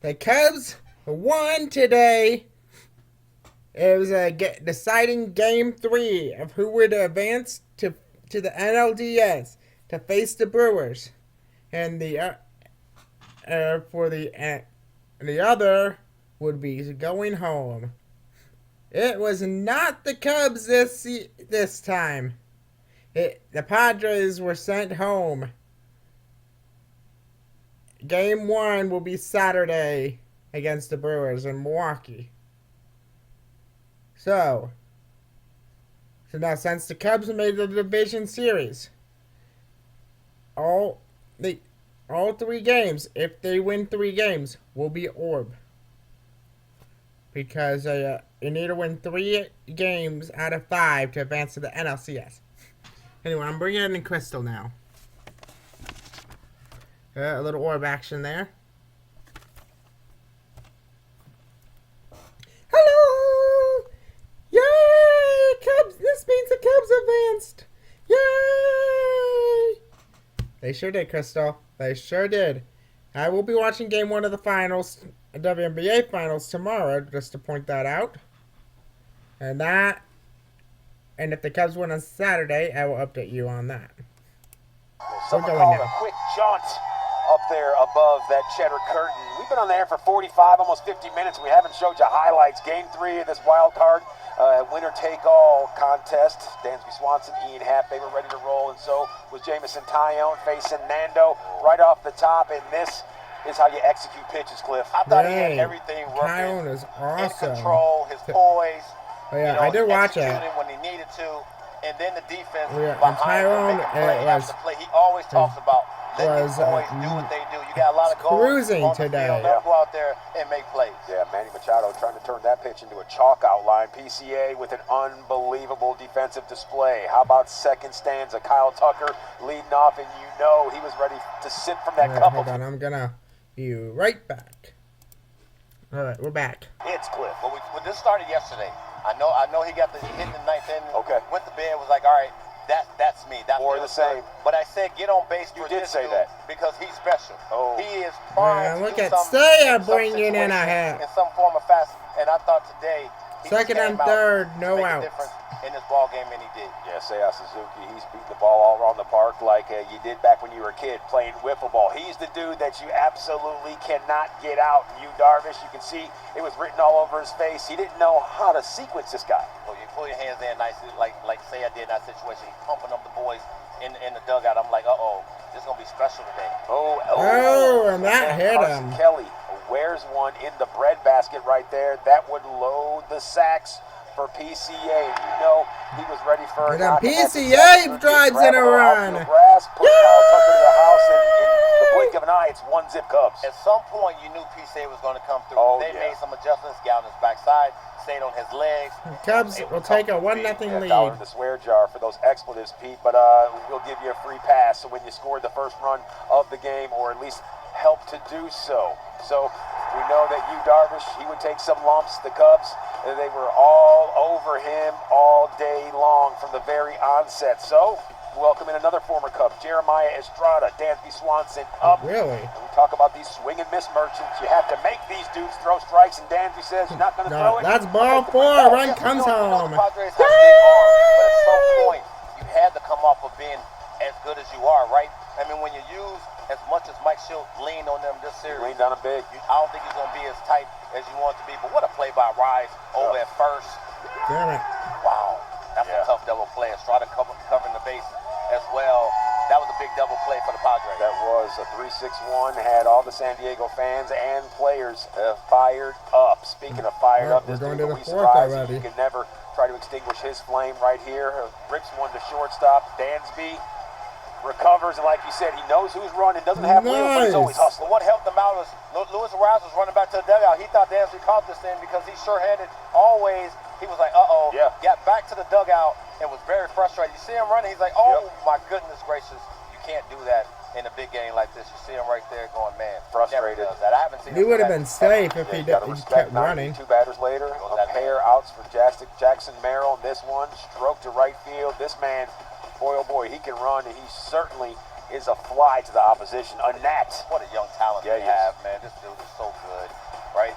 The Cubs won today. It was a deciding Game 3 of who would advance to the NLDS to face the Brewers, and the other would be going home. It was not the Cubs this time. The Padres were sent home. Game 1 will be Saturday against the Brewers in Milwaukee. So now since the Cubs made the division series, all 3 games, if they win 3 games, will be orb. Because you need to win 3 games out of 5 to advance to the NLCS. Anyway, I'm bringing in Crystal now. A little orb action there. Hello! Yay! Cubs! This means the Cubs advanced! Yay! They sure did, Crystal. They sure did. I will be watching Game 1 of the finals, WNBA finals tomorrow, just to point that out. And if the Cubs win on Saturday, I will update you on that. Someone called a quick jaunt up there above that cheddar curtain. We've been on the air for 45, almost 50 minutes. We haven't showed you highlights. Game 3 of this wild card winner-take-all contest. Dansby Swanson, Ian Halfbaker ready to roll, and so was Jamison Tyone facing Nando right off the top. And this is how you execute pitches, Cliff. I thought he had everything working. Tyone is awesome. In control, his poise. Oh yeah, I did watch it. When he needed to, and then the defense behind Tyrone play. He always talks about letting his boys do what they do. You got a lot of goals cruising on the today. field. They'll go out there and make plays. Yeah, Manny Machado trying to turn that pitch into a chalk outline. PCA with an unbelievable defensive display. How about second stanza? Kyle Tucker leading off, and you know he was ready to sip from that cup. Hold on, I'm gonna be right back. All right, we're back. It's Cliff. But when this started yesterday, I know he hit in the ninth inning. Okay. Went to bed, was like, all right, that's me. That's more the same. But I said get on base. You did say that because he's special. Oh. He is primed look to do at something Saya bringing in a hat in some form or fashion. And I thought today he second and just came third, out no to make a outs. difference in this ball game, and he did. Yeah, Seiya Suzuki, he's beating the ball all around the park like you did back when you were a kid playing wiffle ball. He's the dude that you absolutely cannot get out. And you, Darvish, you can see it was written all over his face. He didn't know how to sequence this guy. Well, you pull your hands in nicely, like Seiya did in that situation. He's pumping up the boys in the dugout. I'm like, uh-oh, this is going to be special today. Oh, and that hit him. Kelly wears one in the bread basket right there. That would load the sacks for PCA. You know he was ready for it. And PCA drives in a run. Grass, put Kyle Tucker to the house, and in the blink of an eye, it's 1-zip Cubs. At some point, you knew PCA was going to come through. Oh, they made some adjustments. Got on his backside, stayed on his legs. Cubs will take a 1-0 lead. Dollar in the swear jar for those expletives, Pete, but we'll give you a free pass so when you scored the first run of the game, or at least help to do so. So we know that you, Darvish, he would take some lumps. The Cubs, they were all over him all day long from the very onset. So welcome in another former Cub, Jeremiah Estrada, Dansby Swanson up. Really? And we talk about these swing and miss merchants. You have to make these dudes throw strikes, and Dansby says you're not going to throw it. That's ball 4. Run comes home. The Padres have big arms, but at some point, you had to come off of being as good as you are, right? I mean, when you use as much as Mike Schilt leaned on them this series. Leaned on him big. I don't think he's going to be as tight as you want it to be, but what a play by Rise over at first. Damn it. Wow. That's a tough double play. Estrada covering the base as well. That was a big double play for the Padres. That was a 3-6-1. Had all the San Diego fans and players fired up. Speaking of fired up, we're this going dude, to the Luis fourth Arraez, already. you can never try to extinguish his flame right here. Rips one to shortstop. Dansby recovers, and like you said, he knows who's running, doesn't have wheels, but he's always hustling. What helped him out was Luis Arraez was running back to the dugout. He thought Dansby caught this thing because he's sure-headed always. He was like, uh-oh. Yeah. Got back to the dugout and was very frustrated. You see him running, he's like, oh, my goodness gracious. You can't do that in a big game like this. You see him right there going, man. Frustrated. That. I haven't seen he would have been safe if he kept running. 2 batters later, a pair outs for Jackson Merrill. This one stroked to right field. This man, boy, oh boy, he can run, and he certainly is a fly to the opposition, a gnat. What a young talent Yeah, they he is. have, man. This dude is so good, right?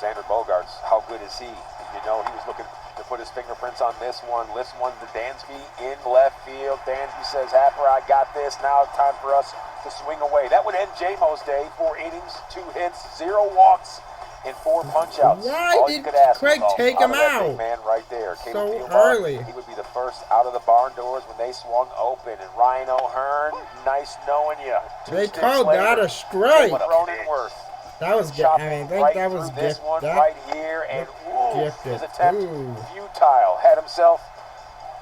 Xander Bogaerts, how good is he? You know, he was looking to put his fingerprints on this one. This one to Dansby in left field. Dansby says, Happer, I got this. Now it's time for us to swing away. That would end J-Mo's day. 4 innings, 2 hits, 0 walks, and 4 punch-outs. Why All did you could ask Craig was take out him of that out big man right there. so Caleb Fieldhouse, early? He would be the first out of the barn doors when they swung open. And Ryan O'Hearn, nice knowing you. They called that a strike. Cronenworth. That was good. I mean, I think right that was through this gift. one That right here, and gifted. his attempt Ooh. futile. Had himself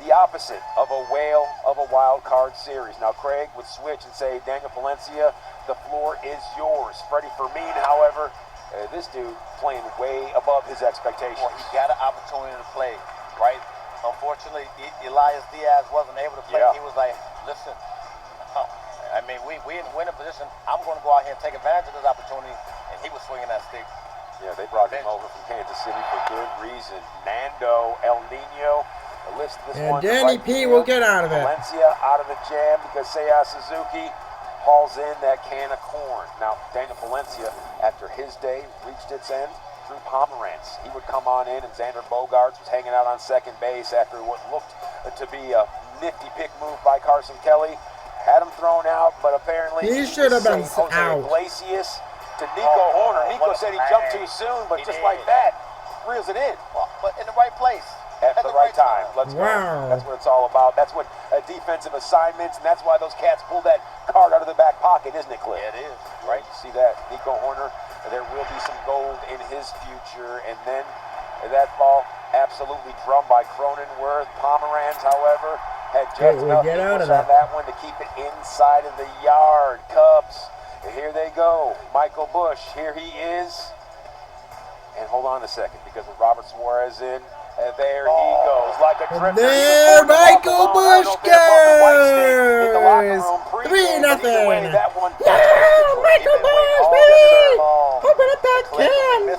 the opposite of a whale of a wild card series. Now Craig would switch and say, Daniel Valencia, the floor is yours. Freddie Fermin, however, this dude playing way above his expectations. Well, he got an opportunity to play, right? Unfortunately, Elias Diaz wasn't able to play. Yeah. He was like, listen, I mean, we in a winning position. I'm going to go out here and take advantage of this opportunity. And he was swinging that stick. Yeah, they brought him over from Kansas City for good reason. Nando, El Nino, list this And one. Danny P will get out of it. Valencia out of the jam because Seiya Suzuki hauls in that can of corn. Now, Daniel Valencia, after his day reached its end, through Pomerantz. He would come on in, and Xander Bogaerts was hanging out on second base after what looked to be a nifty pick move by Carson Kelly. Had him thrown out, but apparently He should have been Jose out. Iglesias to Nico Horner. Nico said he jumped too soon, but just like that, reels it in. But in the right place. At the right time. Let's go. Wow. That's what it's all about. That's what defensive assignments, and that's why those cats pull that card out of the back pocket, isn't it, Cliff? Yeah, it is. Right? You see that? Nico Horner, there will be some gold in his future. And then that ball absolutely drummed by Cronenworth. Pomeranz, however, had just we enough get out of on that. that one to keep it inside of the yard. Cubs, here they go. Michael Busch, here he is. And hold on a second, because with Robert Suarez in, there he goes, like a drifter. There Michael Busch goes! 3-0. That one. Yeah, Michael Busch, baby! Open up that can!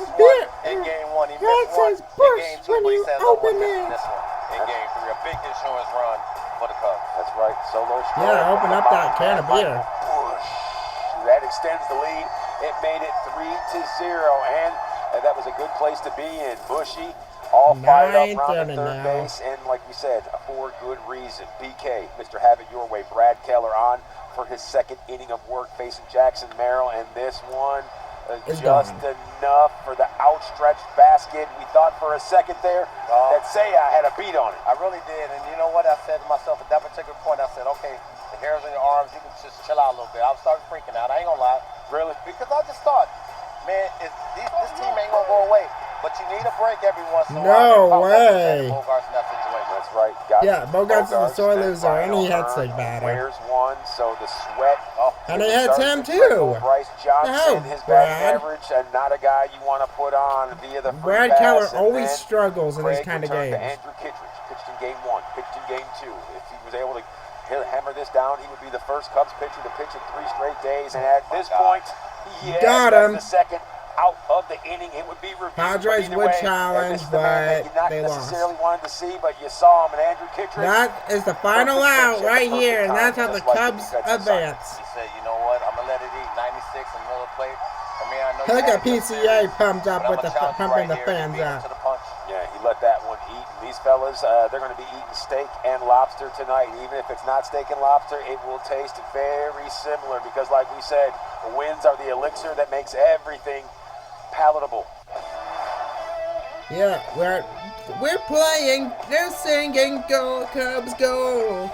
In game 1, he God missed one. says In Busch game 2, when but he you says, open I'm it. this one. In game 3, a big insurance run for the Cubs. That's right, solo stroke. Yeah, open up that can of beer. Busch. That extends the lead. It made it 3-0, and that was a good place to be in. Bushy, all fired up around the third base, and like we said, for good reason. BK, Mr. Have It Your Way, Brad Keller on for his second inning of work facing Jackson Merrill, and this one just enough for the outstretched basket. We thought for a second there that Seiya had a beat on it. I really did, and you know what? I said to myself at that particular point, I said, okay, the hairs on your arms, you can just chill out a little bit. I was starting freaking out. I ain't gonna lie. Really? Because I just thought, man, this team ain't gonna go away. But you need a break every once in a while. No way. Bogaerts in that situation. That's right. Yeah, Bogaerts is a sore loser, and he hits like batter. Where's one? So the sweat. And he hits him too. Bryce Johnson, his Brad. batting average, and not a guy you want to put on via the free Brad pass. Keller And always then struggles in these Craig kind of returned to games. Andrew Kittredge, pitched in game 1, pitched in game 2. If he was able to hammer this down, he would be the first Cubs pitcher to pitch in 3 straight days. And at this point, yes, Got him. that's the second out of the inning. It would be reviewed. Padres Either would way, challenge, this is the man that but you not they necessarily lost. wanted to see, but you saw him, and Andrew Kittredge. That is the final out right here, and that's how the Cubs advance. He said, you know what? I'm gonna let it eat. 96 and middle plate. I mean, I know Look you at PCA pumped up but with the I'm gonna challenge you pumping the right here. fans You beat him up. to the punch. Yeah, he let that one eat. And these fellas, they're going to be eating steak and lobster tonight. And even if it's not steak and lobster, it will taste very similar because, like we said, wins are the elixir that makes everything palatable. Yeah, we're playing, they're singing, go Cubs go,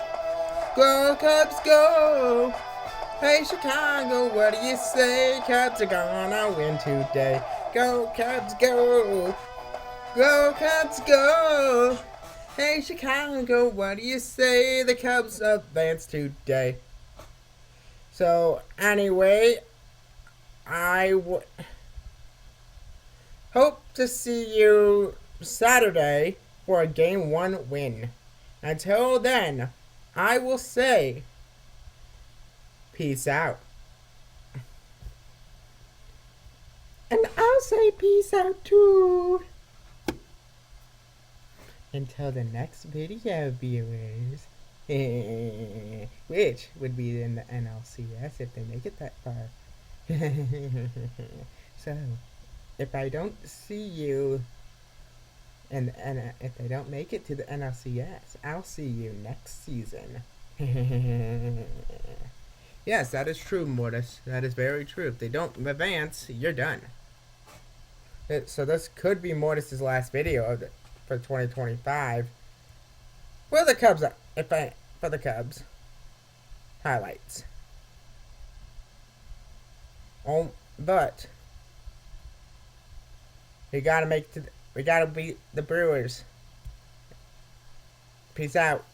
go Cubs go. Hey Chicago, what do you say? Cubs are gonna win today. Go Cubs go, go Cubs go. Hey Chicago, what do you say? The Cubs advance today. So anyway, hope to see you Saturday for a Game 1 win. Until then, I will say, peace out. And I'll say peace out too. Until the next video, viewers. Which would be in the NLCS if they make it that far. So, if I don't see you, and if they don't make it to the NLCS, I'll see you next season. Yes, that is true, Mortis. That is very true. If they don't advance, you're done. So this could be Mortis's last video of for 2025. For the Cubs, for the Cubs highlights. But we gotta beat the Brewers. Peace out.